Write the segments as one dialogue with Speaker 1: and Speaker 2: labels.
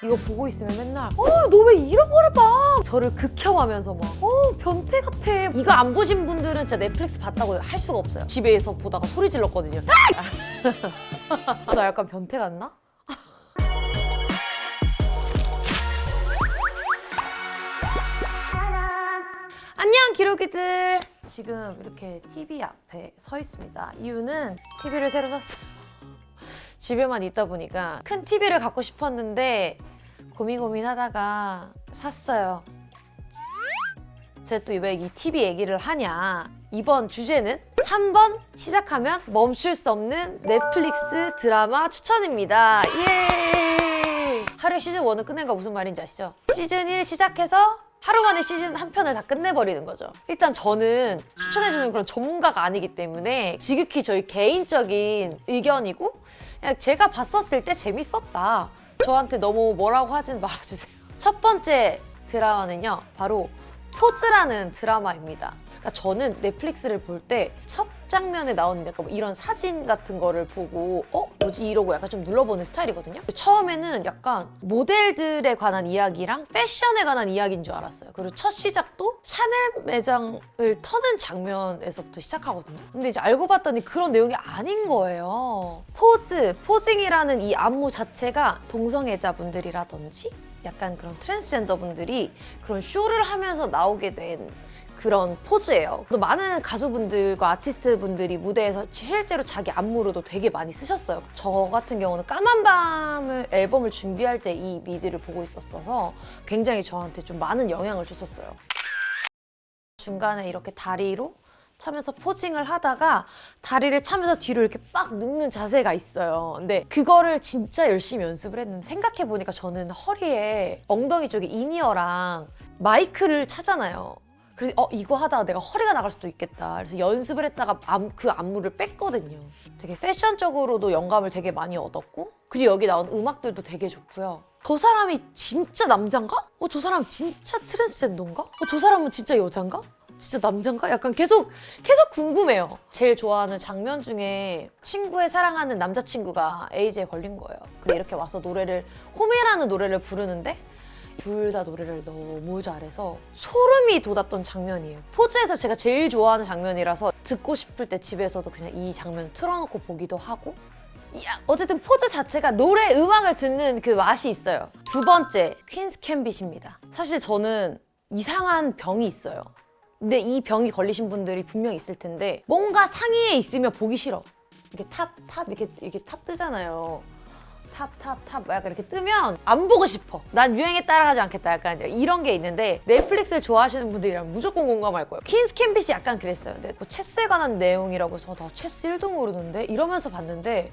Speaker 1: 이거 보고 있으면 맨날 너 왜 이런 거를 봐? 저를 극혐하면서 막 변태 같아.
Speaker 2: 이거 안 보신 분들은 진짜 넷플릭스 봤다고 할 수가 없어요. 집에서 보다가 소리 질렀거든요.
Speaker 1: 나 약간 변태 같나?
Speaker 2: 안녕 기록이들.
Speaker 1: 지금 이렇게 TV 앞에 서 있습니다. 이유는 TV를 새로 샀어요.
Speaker 2: 집에만 있다 보니까 큰 TV를 갖고 싶었는데 고민하다가 샀어요. 제가 또 왜 이 TV 얘기를 하냐. 이번 주제는 한 번 시작하면 멈출 수 없는 넷플릭스 드라마 추천입니다. 예! 하루에 시즌 1을 끝낸 거 무슨 말인지 아시죠? 시즌 1 시작해서 하루 만에 시즌 한 편을 다 끝내버리는 거죠. 일단 저는 추천해주는 그런 전문가가 아니기 때문에 지극히 저희 개인적인 의견이고 그냥 제가 봤었을 때 재밌었다. 저한테 너무 뭐라고 하진 말아주세요. 첫 번째 드라마는요, 바로 포즈라는 드라마입니다. 그러니까 저는 넷플릭스를 볼 때 첫 장면에 나오는 약간 뭐 이런 사진 같은 거를 보고 뭐지 이러고 약간 좀 눌러보는 스타일이거든요. 처음에는 약간 모델들에 관한 이야기랑 패션에 관한 이야기인 줄 알았어요. 그리고 첫 시작도 샤넬 매장을 터는 장면에서부터 시작하거든요. 근데 이제 알고 봤더니 그런 내용이 아닌 거예요. 포징이라는 이 안무 자체가 동성애자분들이라든지 약간 그런 트랜스젠더 분들이 그런 쇼를 하면서 나오게 된 그런 포즈예요. 또 많은 가수분들과 아티스트 분들이 무대에서 실제로 자기 안무로도 되게 많이 쓰셨어요. 저 같은 경우는 까만 밤을 앨범을 준비할 때 이 미드를 보고 있었어서 굉장히 저한테 좀 많은 영향을 줬었어요. 중간에 이렇게 다리로 차면서 포징을 하다가 다리를 차면서 뒤로 이렇게 빡 눕는 자세가 있어요. 근데 그거를 진짜 열심히 연습을 했는데 생각해보니까 저는 허리에 엉덩이 쪽에 이니어랑 마이크를 차잖아요. 그래서 이거 하다가 내가 허리가 나갈 수도 있겠다. 그래서 연습을 했다가 그 안무를 뺐거든요. 되게 패션적으로도 영감을 되게 많이 얻었고 그리고 여기 나온 음악들도 되게 좋고요. 저 사람이 진짜 남잔가? 저 사람 진짜 트랜스젠더인가? 저 사람은 진짜 여잔가? 진짜 남잔가? 약간 계속 궁금해요. 제일 좋아하는 장면 중에 친구의 사랑하는 남자친구가 에이즈에 걸린 거예요. 근데 이렇게 와서 홈이라는 노래를 부르는데 둘 다 노래를 너무 잘해서 소름이 돋았던 장면이에요. 포즈에서 제가 제일 좋아하는 장면이라서 듣고 싶을 때 집에서도 그냥 이 장면을 틀어놓고 보기도 하고 어쨌든 포즈 자체가 노래, 음악을 듣는 그 맛이 있어요. 두 번째, 퀸스 갬빗입니다. 사실 저는 이상한 병이 있어요. 근데 이 병이 걸리신 분들이 분명히 있을 텐데 뭔가 상위에 있으면 보기 싫어. 이게 이렇게 탑 뜨잖아요. 탑 약간 이렇게 뜨면 안 보고 싶어. 난 유행에 따라가지 않겠다. 약간 이런 게 있는데 넷플릭스를 좋아하시는 분들이라면 무조건 공감할 거예요. 퀸스 갬빗이 약간 그랬어요. 근데 뭐 체스에 관한 내용이라고 해서 나 체스 1도 모르는데 이러면서 봤는데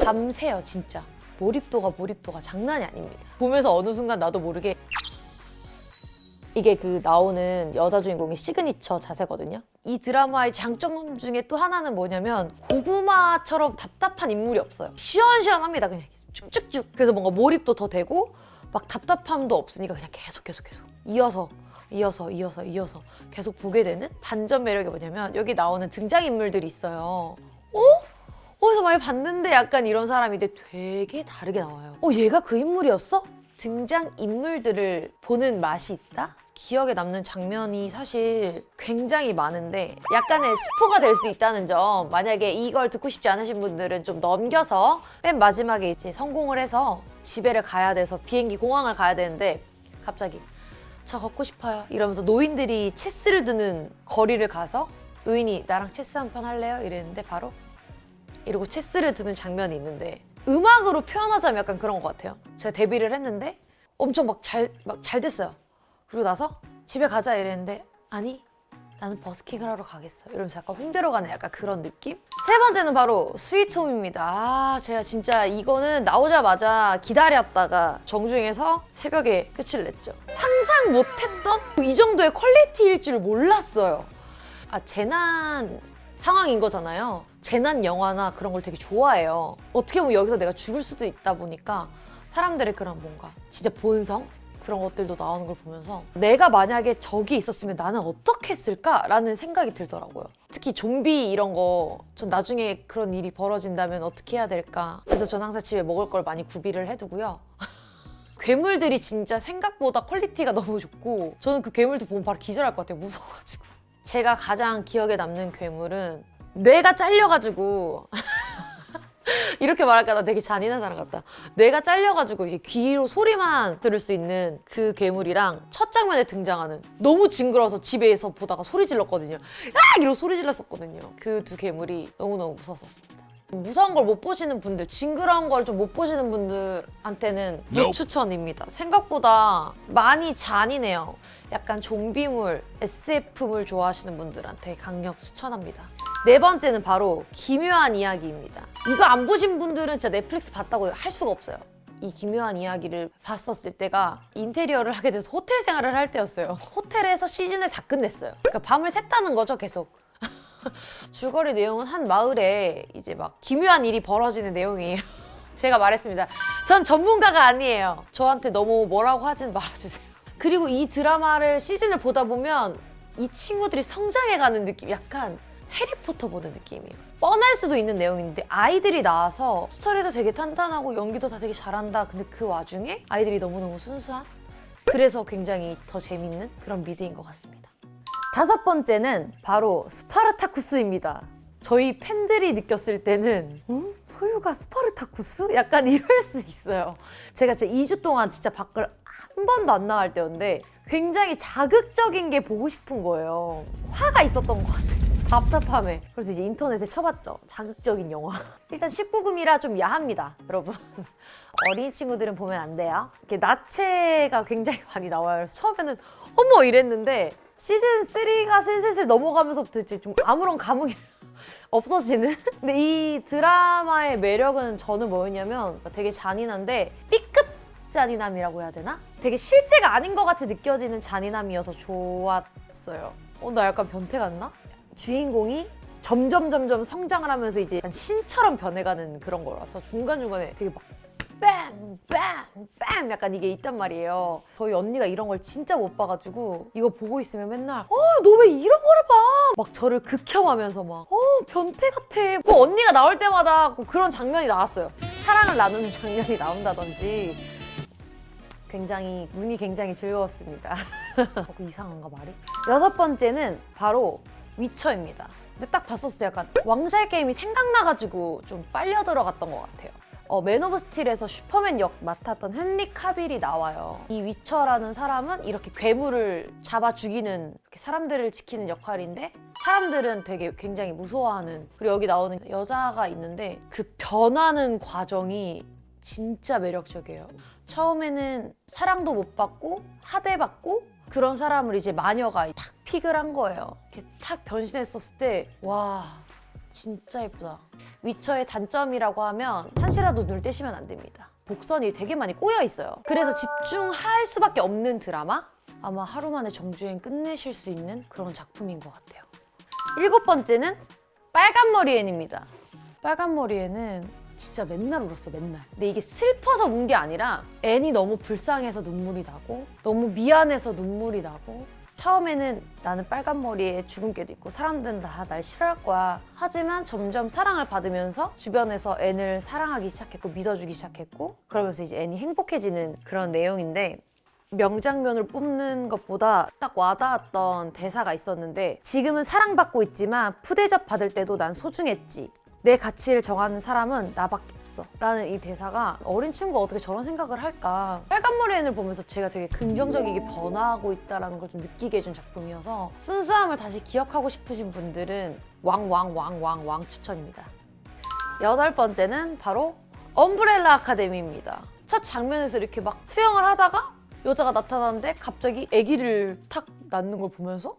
Speaker 2: 밤새요 진짜. 몰입도가 장난이 아닙니다. 보면서 어느 순간 나도 모르게 이게 그 나오는 여자 주인공의 시그니처 자세거든요. 이 드라마의 장점 중에 또 하나는 뭐냐면 고구마처럼 답답한 인물이 없어요. 시원시원합니다. 그냥 쭉쭉쭉. 그래서 뭔가 몰입도 더 되고 막 답답함도 없으니까 그냥 계속 이어서 계속 보게 되는 반전 매력이 뭐냐면 여기 나오는 등장인물들이 있어요. 어디서 많이 봤는데 약간 이런 사람인데 되게 다르게 나와요. 얘가 그 인물이었어? 등장인물들을 보는 맛이 있다? 기억에 남는 장면이 사실 굉장히 많은데 약간의 스포가 될 수 있다는 점, 만약에 이걸 듣고 싶지 않으신 분들은 좀 넘겨서 맨 마지막에 이제 성공을 해서 집에를 가야 돼서 비행기 공항을 가야 되는데 갑자기 저 걷고 싶어요 이러면서 노인들이 체스를 두는 거리를 가서 노인이 나랑 체스 한 판 할래요? 이랬는데 바로 이러고 체스를 두는 장면이 있는데 음악으로 표현하자면 약간 그런 것 같아요. 제가 데뷔를 했는데 엄청 잘 됐어요. 그리고 나서 집에 가자 이랬는데 아니 나는 버스킹을 하러 가겠어 이러면서 약간 홍대로 가는 약간 그런 느낌? 세 번째는 바로 스위트홈입니다. 제가 진짜 이거는 나오자마자 기다렸다가 정주행해서 새벽에 끝을 냈죠. 상상 못했던 이 정도의 퀄리티일 줄 몰랐어요. 재난 상황인 거잖아요. 재난 영화나 그런 걸 되게 좋아해요. 어떻게 보면 여기서 내가 죽을 수도 있다 보니까 사람들의 그런 뭔가 진짜 본성? 그런 것들도 나오는 걸 보면서 내가 만약에 저기 있었으면 나는 어떻게 했을까라는 생각이 들더라고요. 특히 좀비 이런 거 전 나중에 그런 일이 벌어진다면 어떻게 해야 될까. 그래서 전 항상 집에 먹을 걸 많이 구비를 해두고요. 괴물들이 진짜 생각보다 퀄리티가 너무 좋고 저는 그 괴물도 보면 바로 기절할 것 같아요. 무서워가지고. 제가 가장 기억에 남는 괴물은 뇌가 잘려가지고 이렇게 말할까 나 되게 잔인한 사람 같다. 뇌가 잘려가지고 이제 귀로 소리만 들을 수 있는 그 괴물이랑 첫 장면에 등장하는 너무 징그러워서 집에서 보다가 소리 질렀거든요. 야! 이러고 소리 질렀었거든요. 그 두 괴물이 너무너무 무서웠었습니다. 무서운 걸 못 보시는 분들, 징그러운 걸 좀 못 보시는 분들한테는 무추천입니다. 생각보다 많이 잔인해요. 약간 좀비물, SF물 좋아하시는 분들한테 강력 추천합니다. 네 번째는 바로 기묘한 이야기입니다. 이거 안 보신 분들은 진짜 넷플릭스 봤다고 할 수가 없어요. 이 기묘한 이야기를 봤었을 때가 인테리어를 하게 돼서 호텔 생활을 할 때였어요. 호텔에서 시즌을 다 끝냈어요. 그러니까 밤을 샜다는 거죠, 계속. 줄거리 내용은 한 마을에 이제 막 기묘한 일이 벌어지는 내용이에요. 제가 말했습니다. 전 전문가가 아니에요. 저한테 너무 뭐라고 하진 말아주세요. 그리고 이 드라마를 시즌을 보다 보면 이 친구들이 성장해가는 느낌, 약간 해리포터 보는 느낌이에요. 뻔할 수도 있는 내용인데 아이들이 나와서 스토리도 되게 탄탄하고 연기도 다 되게 잘한다. 근데 그 와중에 아이들이 너무너무 순수한? 그래서 굉장히 더 재밌는 그런 미드인 것 같습니다. 다섯 번째는 바로 스파르타쿠스입니다. 저희 팬들이 느꼈을 때는 소유가 스파르타쿠스? 약간 이럴 수 있어요. 제가 진짜 2주 동안 진짜 밖을 한 번도 안 나갈 때였는데 굉장히 자극적인 게 보고 싶은 거예요. 화가 있었던 것 같아요. 답답함에. 그래서 이제 인터넷에 쳐봤죠. 자극적인 영화. 일단 19금이라 좀 야합니다, 여러분. 어린 친구들은 보면 안 돼요. 이렇게 나체가 굉장히 많이 나와요. 그래서 처음에는 어머 이랬는데 시즌 3가 슬슬 넘어가면서부터 이제 좀 아무런 감흥이 없어지는? 근데 이 드라마의 매력은 저는 뭐였냐면 되게 잔인한데 B급 잔인함이라고 해야 되나? 되게 실제가 아닌 것 같이 느껴지는 잔인함이어서 좋았어요. 나 약간 변태 같나? 주인공이 점점 성장을 하면서 이제 약간 신처럼 변해가는 그런 거라서 중간중간에 되게 막 뺨 약간 이게 있단 말이에요. 저희 언니가 이런 걸 진짜 못 봐가지고 이거 보고 있으면 맨날 너 왜 이런 거를 봐? 막 저를 극혐하면서 막 변태 같아. 뭐 언니가 나올 때마다 그런 장면이 나왔어요. 사랑을 나누는 장면이 나온다든지 눈이 굉장히 즐거웠습니다. 이상한가 말이? 여섯 번째는 바로 위쳐입니다. 근데 딱 봤었을 때 약간 왕좌의 게임이 생각나가지고 좀 빨려 들어갔던 것 같아요. 맨 오브 스틸에서 슈퍼맨 역 맡았던 헨리 카빌이 나와요. 이 위쳐라는 사람은 이렇게 괴물을 잡아 죽이는, 이렇게 사람들을 지키는 역할인데 사람들은 되게 굉장히 무서워하는, 그리고 여기 나오는 여자가 있는데 그 변하는 과정이 진짜 매력적이에요. 처음에는 사랑도 못 받고 하대받고 그런 사람을 이제 마녀가 탁 픽을 한 거예요. 이렇게 탁 변신했었을 때 와 진짜 예쁘다. 위쳐의 단점이라고 하면 한시라도 눈을 떼시면 안 됩니다. 복선이 되게 많이 꼬여 있어요. 그래서 집중할 수밖에 없는 드라마? 아마 하루 만에 정주행 끝내실 수 있는 그런 작품인 것 같아요. 일곱 번째는 빨간머리앤입니다. 빨간머리앤은 진짜 맨날 울었어, 맨날. 근데 이게 슬퍼서 운 게 아니라 앤이 너무 불쌍해서 눈물이 나고 너무 미안해서 눈물이 나고 처음에는 나는 빨간 머리에 주근깨도 있고 사람들은 다 날 싫어할 거야. 하지만 점점 사랑을 받으면서 주변에서 앤을 사랑하기 시작했고 믿어주기 시작했고 그러면서 이제 앤이 행복해지는 그런 내용인데 명장면을 뽑는 것보다 딱 와닿았던 대사가 있었는데 지금은 사랑받고 있지만 푸대접 받을 때도 난 소중했지. 내 가치를 정하는 사람은 나밖에 없어 라는 이 대사가 어린 친구가 어떻게 저런 생각을 할까. 빨간머리 앤을 보면서 제가 되게 긍정적이게 변화하고 있다는 걸 좀 느끼게 해준 작품이어서 순수함을 다시 기억하고 싶으신 분들은 왕 추천입니다. 여덟 번째는 바로 엄브렐라 아카데미입니다. 첫 장면에서 이렇게 막 수영을 하다가 여자가 나타나는데 갑자기 아기를 탁 낳는 걸 보면서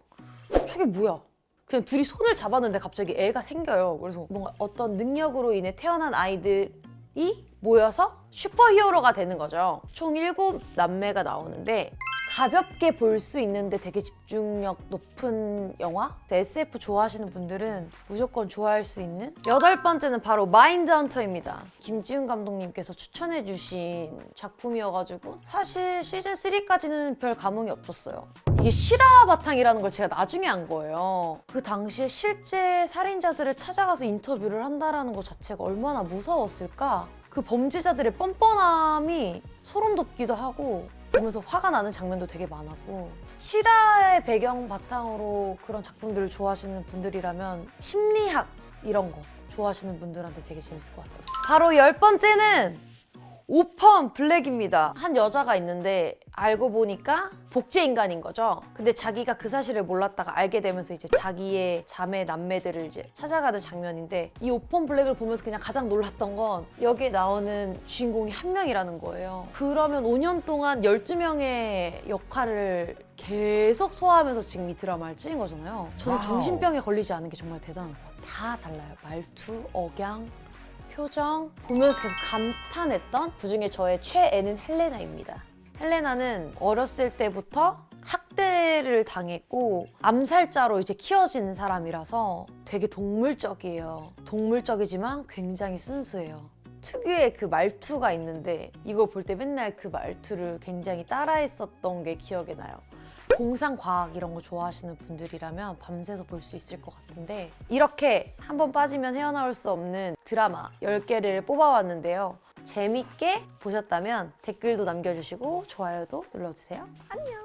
Speaker 2: 저게 뭐야? 그냥 둘이 손을 잡았는데 갑자기 애가 생겨요. 그래서 뭔가 어떤 능력으로 인해 태어난 아이들이 모여서 슈퍼히어로가 되는 거죠. 총 7남매가 나오는데 가볍게 볼 수 있는데 되게 집중력 높은 영화? SF 좋아하시는 분들은 무조건 좋아할 수 있는 여덟 번째는 바로 마인드헌터입니다. 김지훈 감독님께서 추천해주신 작품이어가지고 사실 시즌 3까지는 별 감흥이 없었어요. 이게 실화 바탕이라는 걸 제가 나중에 안 거예요. 그 당시에 실제 살인자들을 찾아가서 인터뷰를 한다는 것 자체가 얼마나 무서웠을까? 그 범죄자들의 뻔뻔함이
Speaker 1: 소름 돋기도 하고 보면서 화가 나는 장면도 되게 많았고, 실화의 배경 바탕으로 그런 작품들을 좋아하시는 분들이라면 심리학 이런 거 좋아하시는 분들한테 되게 재밌을 것 같아요. 바로 10번째는 오펀 블랙입니다. 한 여자가 있는데 알고 보니까 복제 인간인 거죠. 근데 자기가 그 사실을 몰랐다가 알게 되면서 이제 자기의 자매 남매들을 이제 찾아가는 장면인데, 이 오펀 블랙을 보면서 그냥 가장 놀랐던 건 여기에 나오는 주인공이 한 명이라는 거예요. 그러면 5년 동안 12명의 역할을 계속 소화하면서 지금 이 드라마를 찍은 거잖아요. 저는 정신병에 걸리지 않은 게 정말 대단한 것 같아요. 다 달라요. 말투, 억양, 표정 보면서 계속 감탄했던 그중에 저의 최애는 헬레나입니다. 헬레나는 어렸을 때부터 학대를 당했고 암살자로 이제 키워진 사람이라서 되게 동물적이에요. 동물적이지만 굉장히 순수해요. 특유의 그 말투가 있는데 이거 볼 때 맨날 그 말투를 굉장히 따라했었던 게 기억에 나요. 공상과학 이런 거 좋아하시는 분들이라면 밤새서 볼 수 있을 것 같은데, 이렇게 한번 빠지면 헤어나올 수 없는 드라마 10개를 뽑아왔는데요. 재밌게 보셨다면 댓글도 남겨주시고 좋아요도 눌러주세요. 안녕!